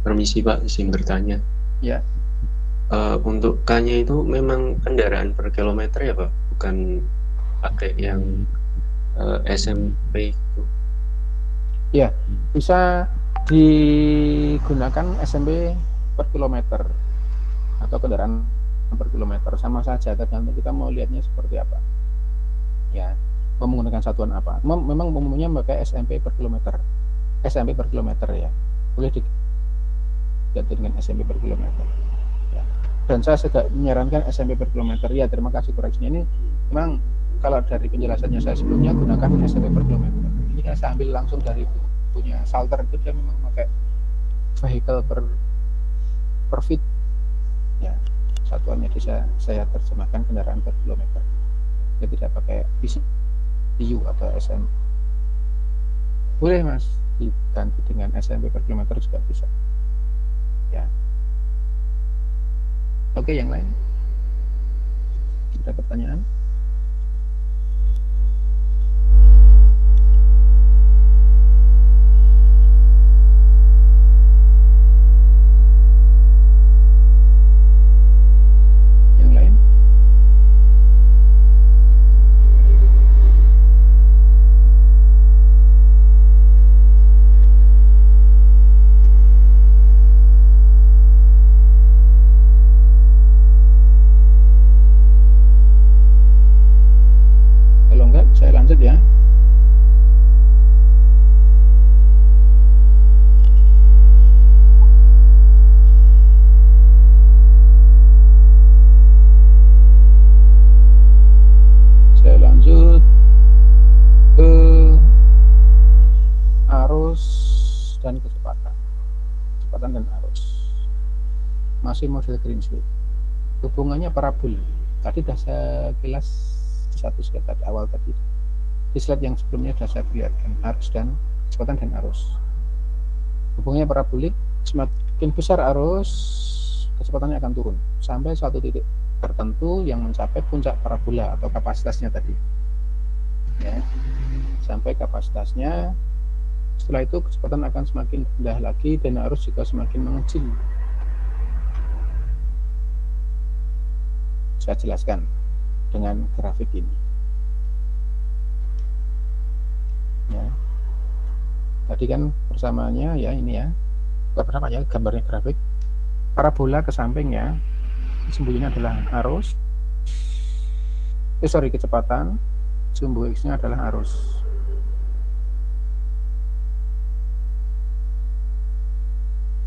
B: Permisi Pak, izin bertanya.
A: Ya.
B: Untuk K-nya itu memang kendaraan per kilometer ya Pak, bukan pakai yang SMP itu?
A: Ya, bisa digunakan SMP per kilometer atau kendaraan per kilometer, sama saja, tergantung kita mau lihatnya seperti apa. Ya, mau menggunakan satuan apa. Memang umumnya pakai SMP per kilometer. SMP per kilometer ya. Boleh diganti dengan SMP per kilometer. Ya. Dan saya juga menyarankan SMP per kilometer. Ya, terima kasih koreksinya. Ini memang kalau dari penjelasannya saya sebelumnya gunakan SMP per kilometer. Ini kan saya ambil langsung dari punya Salter, itu dia memang pakai vehicle per feet. Ya, satuannya bisa saya terjemahkan kendaraan per kilometer. Dia tidak pakai PCU atau SM. Boleh Mas diganti dengan SMP per kilometer juga bisa. Ya. Oke, yang lain? Ada pertanyaan? Yang lain? Kalau enggak, saya lanjut ya. Saya lanjut ke arus dan kecepatan. Kecepatan dan arus. Masih model Greenfield. Hubungannya parabol. Tadi sudah saya kilas di satu slide tadi, awal tadi. Di slide yang sebelumnya sudah saya perlihatkan arus dan kecepatan dan arus. Hubungannya parabolik, semakin besar arus, kecepatannya akan turun sampai suatu titik tertentu yang mencapai puncak parabola atau kapasitasnya tadi. Ya, sampai kapasitasnya. Setelah itu kecepatan akan semakin rendah lagi dan arus juga semakin mengecil. Saya jelaskan dengan grafik ini. Ya. Tadi kan persamaannya ya ini ya. Persamanya gambarnya grafik. Parabola ke samping ya. Sumbunya adalah arus. Kecepatan. Sumbu X-nya adalah arus.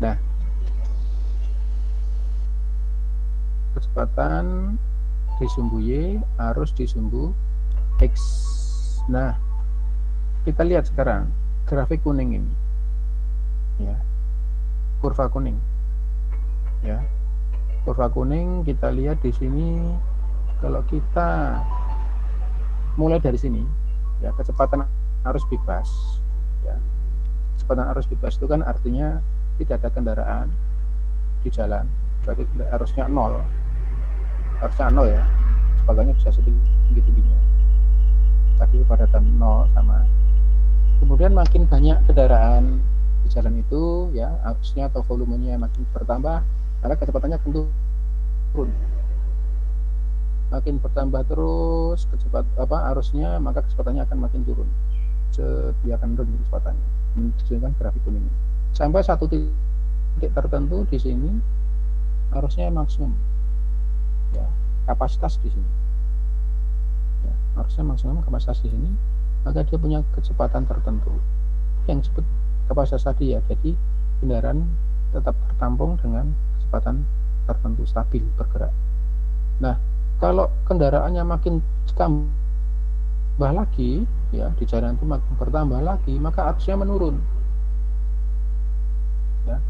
A: Nah, kecepatan di sumbu Y, arus di sumbu X. Nah, kita lihat sekarang grafik kuning ini, ya, kurva kuning, ya, kurva kuning. Kita lihat di sini, kalau kita mulai dari sini, ya, kecepatan arus bebas, ya, kecepatan arus bebas itu kan artinya tidak ada kendaraan di jalan, berarti arusnya nol ya, kecepatannya bisa setinggi-tingginya. Tadi kepadatan 0 sama. Kemudian makin banyak kendaraan di jalan itu, ya, arusnya atau volumenya makin bertambah, maka kecepatannya akan turun. Makin bertambah terus arusnya, maka kecepatannya akan makin turun. Dia akan turun kecepatannya. Menunjukkan grafik kuning. Sampai satu titik tertentu di sini arusnya maksimum. Ya, kapasitas di sini. Ya, harusnya maksimum kapasitas di sini, maka dia punya kecepatan tertentu yang disebut kapasitas tadi ya, jadi kendaraan tetap tertampung dengan kecepatan tertentu, stabil bergerak. Nah, kalau kendaraannya makin tambah lagi ya, di jalan itu makin bertambah lagi, maka arusnya menurun ya,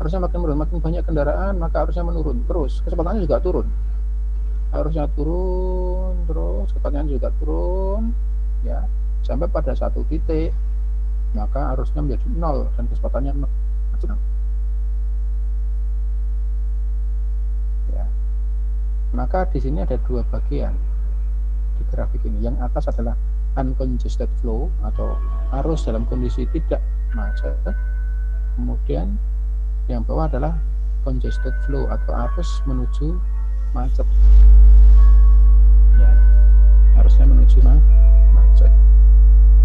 A: arusnya makin menurun, makin banyak kendaraan maka arusnya menurun terus, kecepatannya juga turun, arusnya turun terus, kecepatannya juga turun ya, sampai pada satu titik maka arusnya menjadi 0 dan kecepatannya 0 ya. Maka di sini ada dua bagian di grafik ini. Yang atas adalah uncongested flow atau arus dalam kondisi tidak macet. Kemudian yang bawah adalah congested flow atau arus menuju macet. Ya, arusnya menuju macet.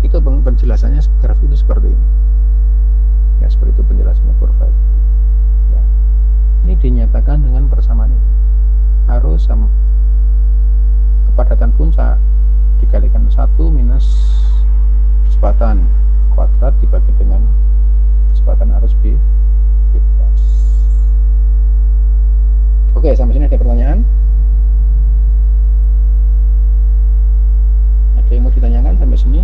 A: Itu penjelasannya grafik itu seperti ini. Ya, seperti itu penjelasannya kurva itu. Ya. Ini dinyatakan dengan persamaan ini. Arus sama kepadatan puncak dikalikan 1 minus kecepatan kuadrat dibagi dengan kecepatan arus bebas. Oke, sampai sini ada pertanyaan? Ada yang mau ditanyakan sampai sini?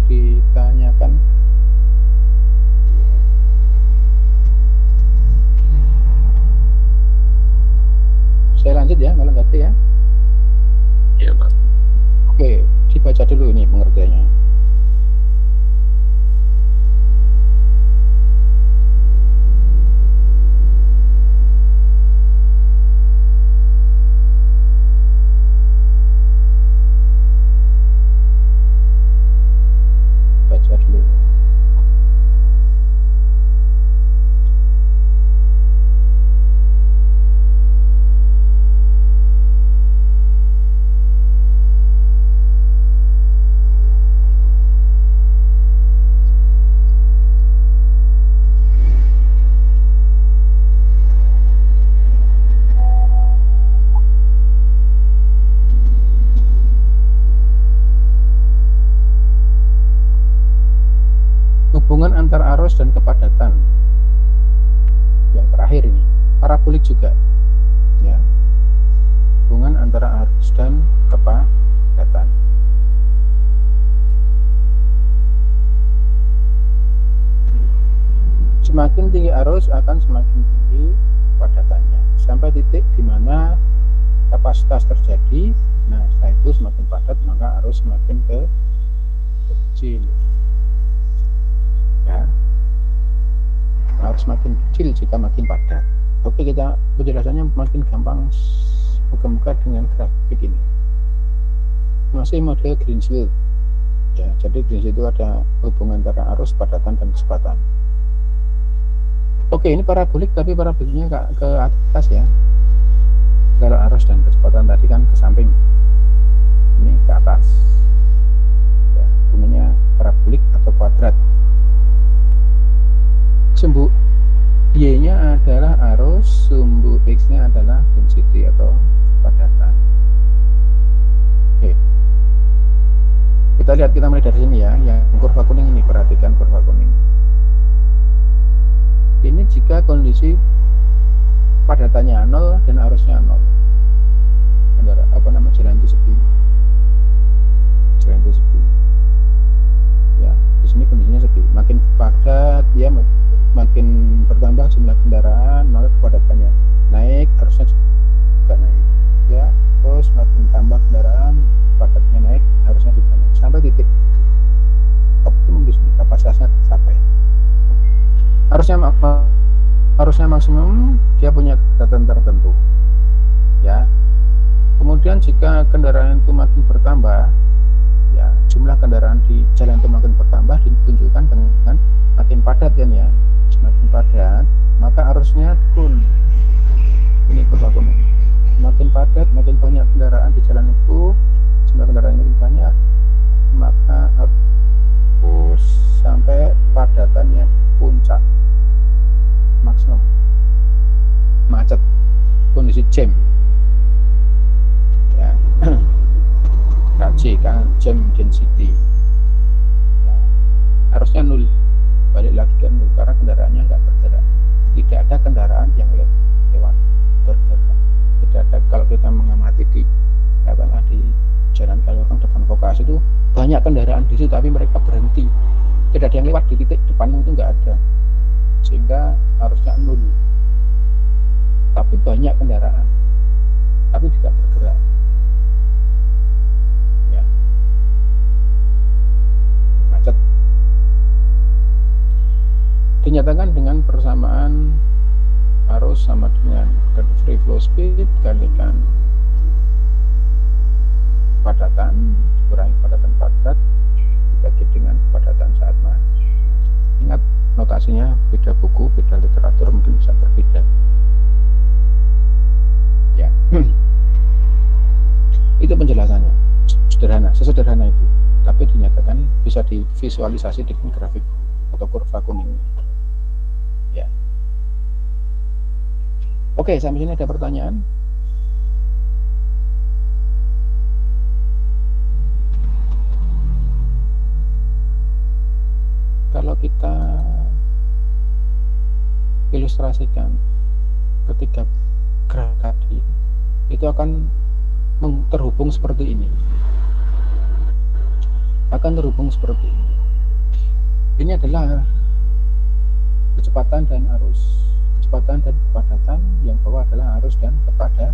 A: Ditanyakan. Saya lanjut ya, kalau nggak ada ya.
B: Iya Pak.
A: Oke, dibaca dulu ini pengertiannya. Hubungan antar arus dan kepadatan. Yang terakhir ini, parabolik juga. Ya. Hubungan antara arus dan kepadatan. Semakin tinggi arus akan semakin tinggi kepadatannya. Sampai titik di mana kapasitas terjadi, nah setelah itu semakin padat maka arus semakin kecil. Ya, harus makin kecil jika makin padat. Oke, kita penjelasannya makin gampang muka-muka dengan grafik ini. Masih model Greenfield ya, jadi Greenfield itu ada hubungan antara arus, padatan dan kecepatan. Oke, ini parabolik tapi paraboliknya ke atas ya. Kalau arus dan kecepatan tadi kan ke samping, ini ke atas ya, hubungannya parabolik atau kuadrat. Sumbu Y-nya adalah arus, sumbu X-nya adalah density atau kepadatan. Oke. Kita lihat, kita mulai dari sini ya, yang kurva kuning ini, perhatikan kurva kuning. Ini jika kondisi padatannya 0 dan arusnya 0. Jalan itu sepi. Jalan itu sepi. Ya, di sini kondisinya sepi. Makin padat ya, makin bertambah jumlah kendaraan, maka kepadatannya naik, arusnya juga naik ya. Terus makin tambah kendaraan, padatnya naik, arusnya juga naik sampai titik optimum di sini, kapasitasnya tercapai. Arusnya maksimum, dia punya kepadatan tertentu ya. Kemudian jika kendaraan itu makin bertambah ya, jumlah kendaraan di jalan itu makin bertambah, ditunjukkan dengan makin padat kan ya. Semakin padat maka arusnya turun. Ini kurva kuning. Makin padat, makin banyak kendaraan di jalan itu, jumlah jam ya. KJ kan jam density ya. Harusnya 0, balik lagi ke 0 karena kendaraannya nggak bergerak. Tidak ada kendaraan yang lewat bergerak. Tidak ada. Kalau kita mengamati di katakanlah di Jalan Kaliurang depan Vokasi itu banyak kendaraan di situ, tapi mereka berhenti. Tidak ada yang lewat di titik depanmu, itu nggak ada, sehingga harusnya 0. Tapi banyak kendaraan, tapi tidak bergerak. Ya. Macet. Dinyatakan dengan persamaan arus sama dengan free flow speed kalikan kepadatan, dikurangi kepadatan padat dibagi dengan kepadatan saat macet. Ingat notasinya beda buku, beda literatur, mungkin bisa berbeda ya. Itu penjelasannya sederhana, sesederhana itu, tapi dinyatakan bisa divisualisasi dengan grafik atau kurva kuning ya. Oke, sampai sini ada pertanyaan? Kalau kita ilustrasikan ketiga graf tadi, itu akan terhubung seperti ini. Akan terhubung seperti ini. Ini adalah kecepatan dan arus. Kecepatan dan kepadatan, yang bawah adalah arus dan kepadatan.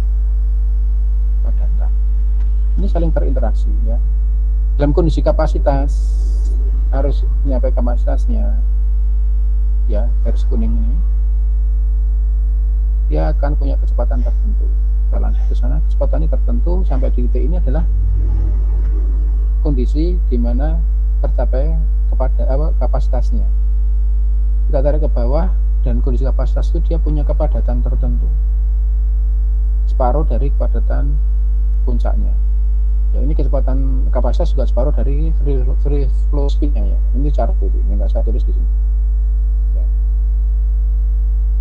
A: Ini saling berinteraksi ya. Dalam kondisi kapasitas, harus mencapai kapasitasnya ya, garis kuning ini dia akan punya kecepatan tertentu. Kita lanjut ke sana, kecepatan ini tertentu sampai di titik ini adalah kondisi di mana tercapai kapasitasnya. Kita tarik ke bawah, dan kondisi kapasitas itu dia punya kepadatan tertentu, separuh dari kepadatan puncaknya. Ya, ini kecepatan kapasitas juga separuh dari free flow speed-nya ya. Ini cara itu, ini nggak saya tulis di sini. Ya.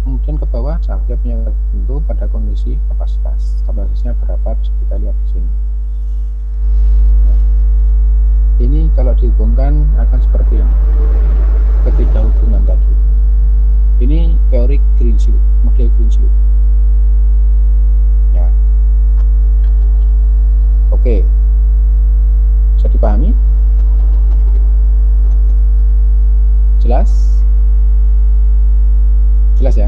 A: Kemudian ke bawah sampai punya tertentu pada kondisi kapasitas. Kapasitasnya berapa bisa kita lihat di sini. Ya. Ini kalau dihubungkan akan seperti ini. Ketiga hubungan tadi. Ini teori Green-Schild, model Green-Schild. Ya. Oke. Bisa dipahami? Jelas? Jelas ya?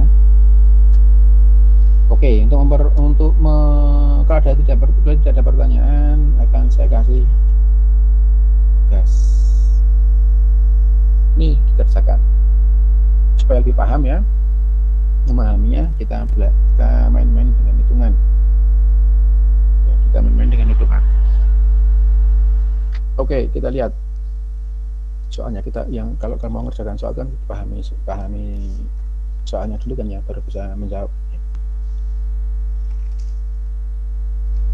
A: Oke, kalau tidak ada pertanyaan, akan saya kasih tugas. Ini dikerjakan supaya lebih paham ya. Memahaminya kita main-main dengan hitungan. Ya, kita main-main dengan hitungan. Oke, kita lihat soalnya. Kita yang kalau kamu mau ngerjakan soal kan pahami soalnya dulu kan ya, baru bisa menjawab.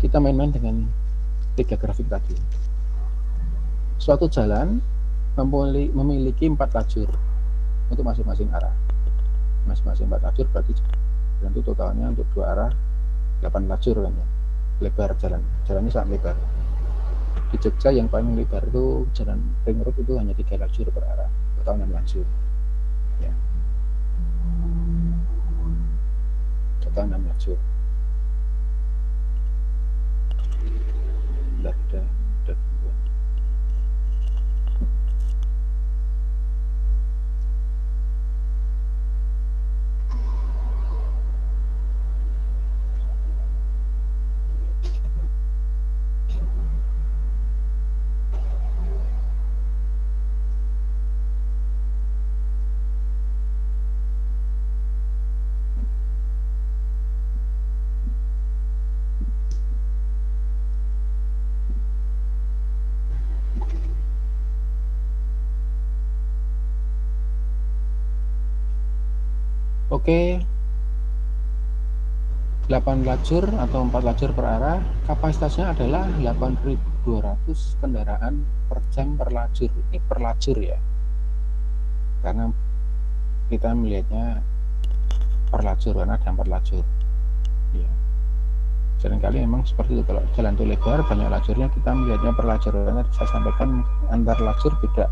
A: Kita main-main dengan tiga grafik tadi. Suatu jalan memiliki 4 lajur untuk masing-masing arah. Masing-masing 4 lajur berarti jalan itu totalnya untuk 2 arah 8 lajur kan ya. Lebar jalannya sangat lebar. Di Jogja yang paling lebar itu jalan ring road itu hanya 3 lajur per arah, total 6 lajur ya. Total 6 lajur. Oke, 8 lajur atau 4 lajur per arah, kapasitasnya adalah 8.200 kendaraan per jam per lajur. Ini per lajur ya, karena kita melihatnya per lajur karena ada 4 lajur ya. Seringkali memang seperti itu, kalau jalan itu lebar banyak lajurnya, kita melihatnya per lajur, karena saya sampaikan antar lajur beda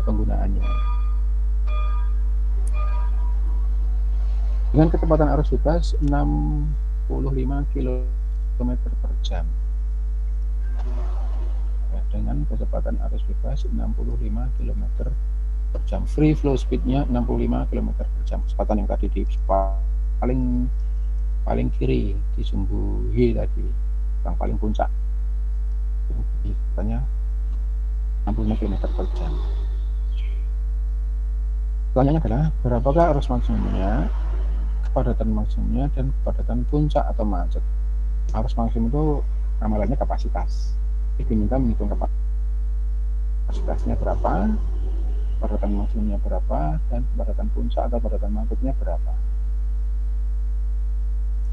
A: penggunaannya. Dengan kecepatan arus bebas 65 km per jam. Ya, dengan kecepatan arus bebas 65 km per jam. Free flow speed-nya 65 km per jam. Kecepatan yang tadi di paling kiri di sumbu Y tadi, yang paling puncak. Kecepatannya 65 km per jam. Pertanyaannya adalah berapakah arus maksimumnya, kepadatan maksimumnya, dan kepadatan puncak atau macet. Arus maksimum itu amalannya kapasitas. Diminta menghitung kapasitasnya berapa, kepadatan maksimumnya berapa, dan kepadatan puncak atau kepadatan macetnya berapa.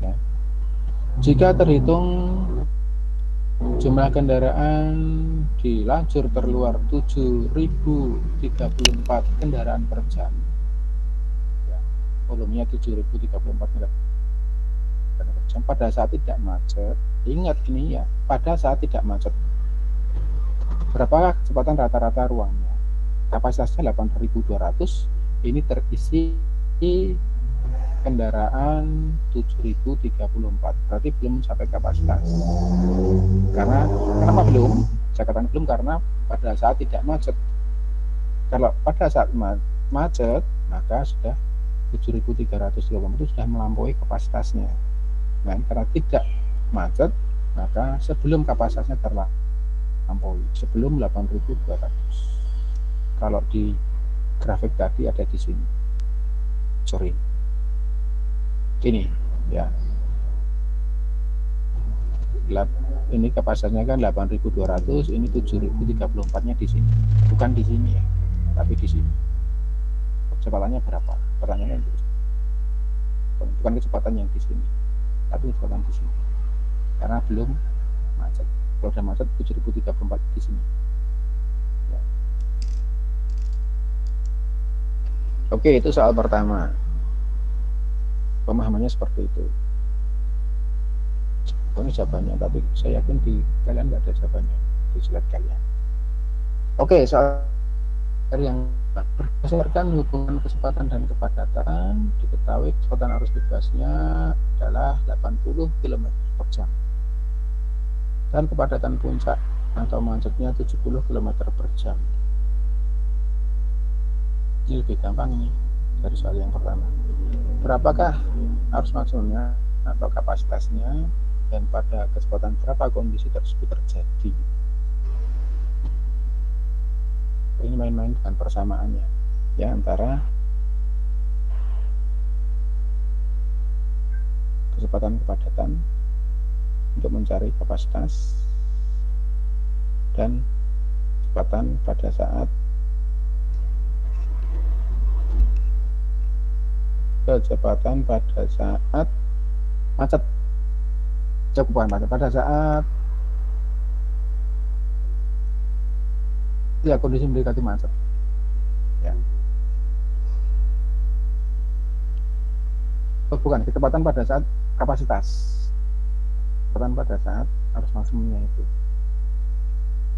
A: Ya. Jika terhitung jumlah kendaraan di lajur terluar 7.034 kendaraan per jam, ya, volumenya 7.034 kendaraan per jam pada saat tidak macet. Ingat ini ya, pada saat tidak macet. Berapa kecepatan rata-rata ruangnya? Kapasitasnya 8.200, ini terisi kendaraan 7.034, berarti belum sampai kapasitas. Kenapa belum? Saya katakan belum karena pada saat tidak macet. Kalau pada saat macet, maka sudah 7.300 km itu sudah melampaui kapasitasnya. Nah, karena tidak macet, maka sebelum kapasitasnya terlampaui, sebelum 8.200. Kalau di grafik tadi ada di sini. Sorry. Ini ya, ini kapasitasnya kan 8.200, ini 7.034-nya di sini, bukan di sini ya, tapi di sini. Kecepatannya berapa? Pertanyaannya itu bukan kecepatan yang di sini, tapi kecepatan di sini, karena belum macet. Kalau sudah macet 7.034 di sini. Ya. Oke, itu soal pertama. Pemahamannya seperti itu. Ini jawabannya, tapi saya yakin di kalian nggak ada jawabannya di slide kalian. Oke, soal yang berdasarkan hubungan kecepatan dan kepadatan, diketahui kecepatan arus bebasnya adalah 80 km per jam dan kepadatan puncak atau macetnya 70 km per jam. Ini lebih gampang nih dari soal yang pertama. Berapakah arus maksimumnya atau kapasitasnya, dan pada kecepatan berapa kondisi tersebut terjadi? Ini main-main dengan persamaannya ya, antara kecepatan kepadatan untuk mencari kapasitas dan kecepatan pada saat macet. Bukan macet, pada saat ya kondisi mendekati macet ya. Bukan, kecepatan pada saat kapasitas, kecepatan pada saat arus maksimumnya itu.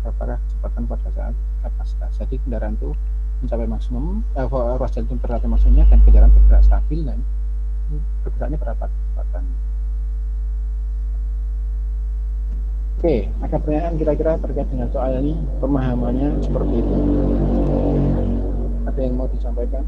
A: Apakah kecepatan pada saat kapasitas? Jadi kendaraan itu mencapai maksimum, ruas jalan itu tercapai maksimumnya, dan kendaraan bergerak stabil, dan bergeraknya berapa kecepatan. Oke, ada pertanyaan kira-kira terkait dengan soal ini, pemahamannya seperti itu. Ada yang mau disampaikan?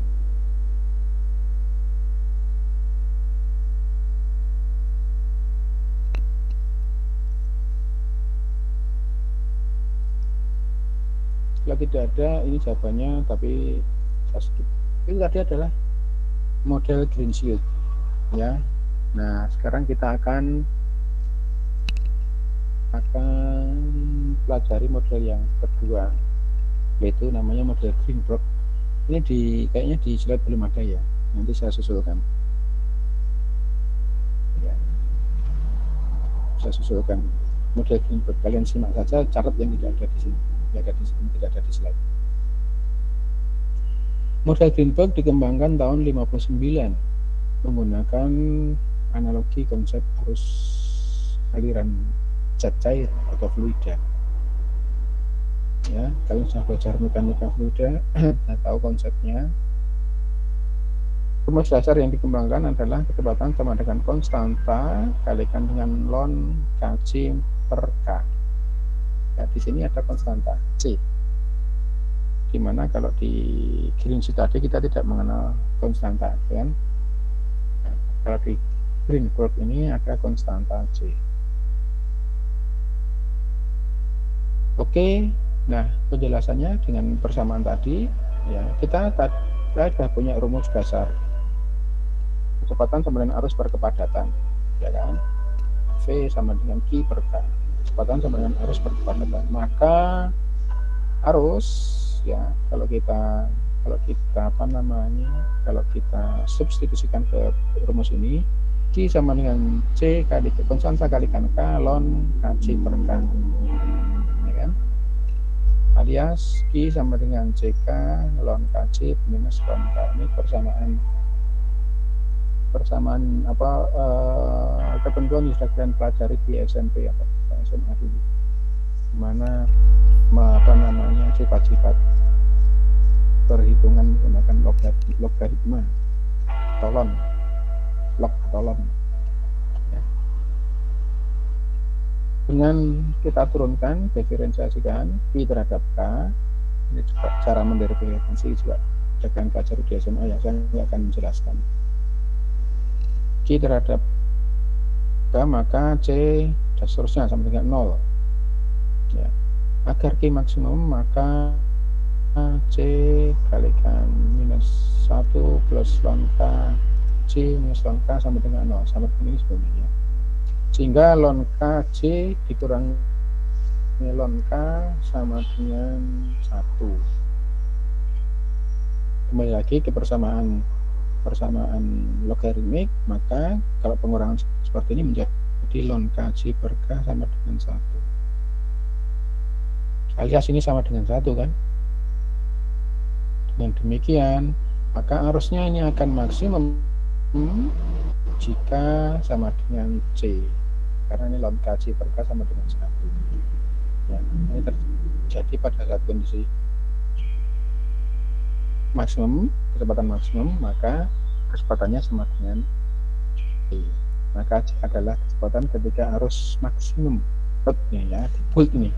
A: Kalau tidak ada, ini jawabannya, tapi saya skip. Itu tadi adalah model green shield ya. Nah, sekarang kita akan pelajari model yang kedua, yaitu namanya model Greenberg. Ini kayaknya di slide belum ada ya, nanti saya susulkan ya. Saya susulkan model Greenberg, kalian simak saja, catat yang tidak ada di sini, tidak ada di slide. Model Greenberg dikembangkan tahun 59 menggunakan analogi konsep arus aliran zat cair atau fluida. Ya, kalian sudah belajar mekanika fluida, tahu konsepnya. Rumus dasar yang dikembangkan adalah kecepatan sama dengan konstanta kalikan dengan ln kc per k. Ya, di sini ada konstanta c. Dimana kalau di Greenberg tadi kita tidak mengenal konstanta, kan? Nah, kalau di Greenberg ini ada konstanta c. Oke, nah penjelasannya dengan persamaan tadi, ya kita sudah punya rumus dasar. Kecepatan sama dengan arus per kepadatan, ya kan? V sama dengan Q per K. Kecepatan sama dengan arus per kepadatan. Maka arus, ya kalau kita substitusikan ke rumus ini, Q sama dengan C kali konstanta kalikan K ln Kc per K, ya kan? Alias Q sama dengan CK ln Kc minus ln K. Ini persamaan ketentuan yang sudah kalian pelajari di SMP atau SMA dulu, mana sifat-sifat perhitungan menggunakan logaritma log atau ln, ya. Dengan kita turunkan, diferensiasikan Pi terhadap K, ini juga cara menderivasi juga akan pelajari di SMA, ya saya nggak akan menjelaskan. Q terhadap K, maka C dan seterusnya sama dengan 0, ya. Agar Q maksimum, maka C kalikan minus 1 plus ln K C minus ln K sama dengan 0, sama dengan ini sebelumnya, ya. Sehingga ln K C dikurangi ln K sama dengan 1. Kembali lagi ke persamaan logaritmik, maka kalau pengurangan seperti ini menjadi ln Kc per K sama dengan 1. Alias ini sama dengan 1, kan? Dengan demikian, maka arusnya ini akan maksimum jika sama dengan C, karena ini ln Kc per K sama dengan 1. Ya, ini terjadi pada saat kondisi maksimum, kecepatan maksimum, maka kecepatannya sama dengan C. Maka C adalah kecepatan ketika arus maksimum, ya, di volt ini.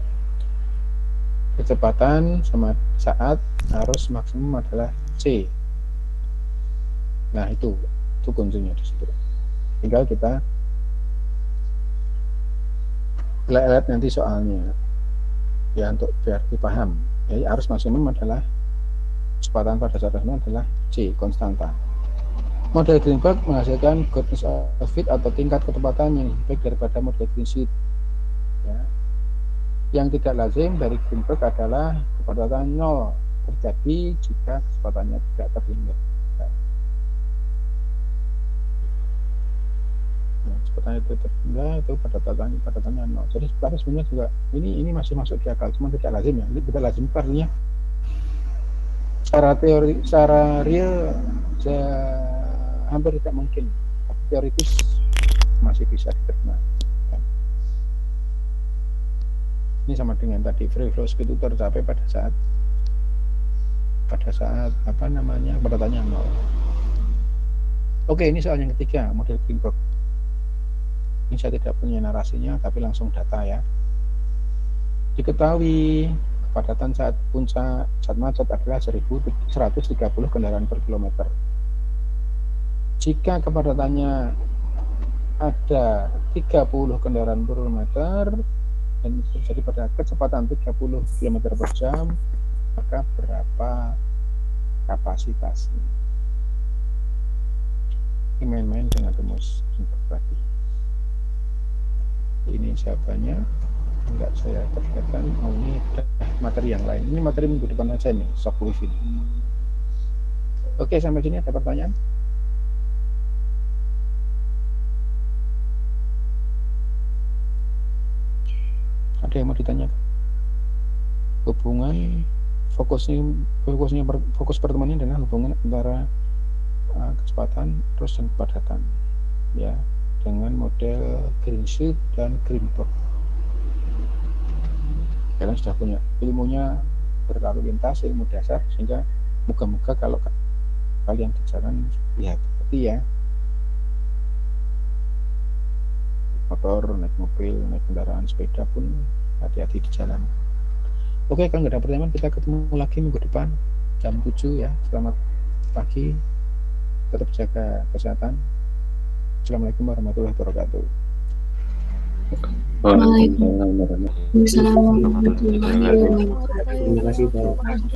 A: Kecepatan sama saat arus maksimum adalah C. Nah, itu kuncinya di situ. Tinggal kita lihat nanti soalnya, ya, untuk biar dipaham. Ya, arus maksimum adalah kecepatan pada saat maksimum adalah C, konstanta. Model Greenberg menghasilkan goodness of fit atau tingkat kecepatan yang lebih baik daripada model Greenberg, ya. Yang tidak lazim dari Greenberg adalah kepadatan 0 terjadi jika kecepatannya tidak terhingga. Nah, kecepatannya itu terhingga, itu padatannya 0. Jadi sebenarnya juga ini masih masuk di akal, cuma tidak lazim, ya. Tidak lazim itu artinya secara real hampir tidak mungkin, tapi teoritis masih bisa diterima. Ya. Ini sama dengan tadi, free flow speed itu tercapai pada saat padatannya 0. Oke, ini soal yang ketiga, model Greenberg. Ini saya tidak punya narasinya, tapi langsung data, ya. Diketahui kepadatan saat macet adalah 1.130 kendaraan per kilometer. Jika kepadatannya ada 30 kendaraan per kilometer dan terjadi pada kecepatan 30 km per jam, maka berapa kapasitasnya? Ini main-main dengan rumus tadi. Ini jawabannya enggak saya perhatikan. Ini materi yang lain. Ini materi minggu depan aja nih, shock wave ini. Oke, sampai sini ada pertanyaan? Ada yang mau ditanyakan? Hubungan fokus pertemuan ini adalah hubungan antara kecepatan terus dan kepadatan, ya, dengan model green sheet dan green box. Kalian sudah punya ilmunya berlalu lintas, ilmu dasar, sehingga moga-moga kalau kalian di jalan ya hati-hati ya, motor, naik mobil, naik kendaraan sepeda pun hati-hati di jalan. Oke, kalau nggak ada pertanyaan kita ketemu lagi minggu depan jam 7 ya. Selamat pagi, tetap jaga kesehatan. Assalamualaikum warahmatullahi wabarakatuh.
C: Waalaikumsalam warahmatullahi wabarakatuh.
B: Terima kasih Pak.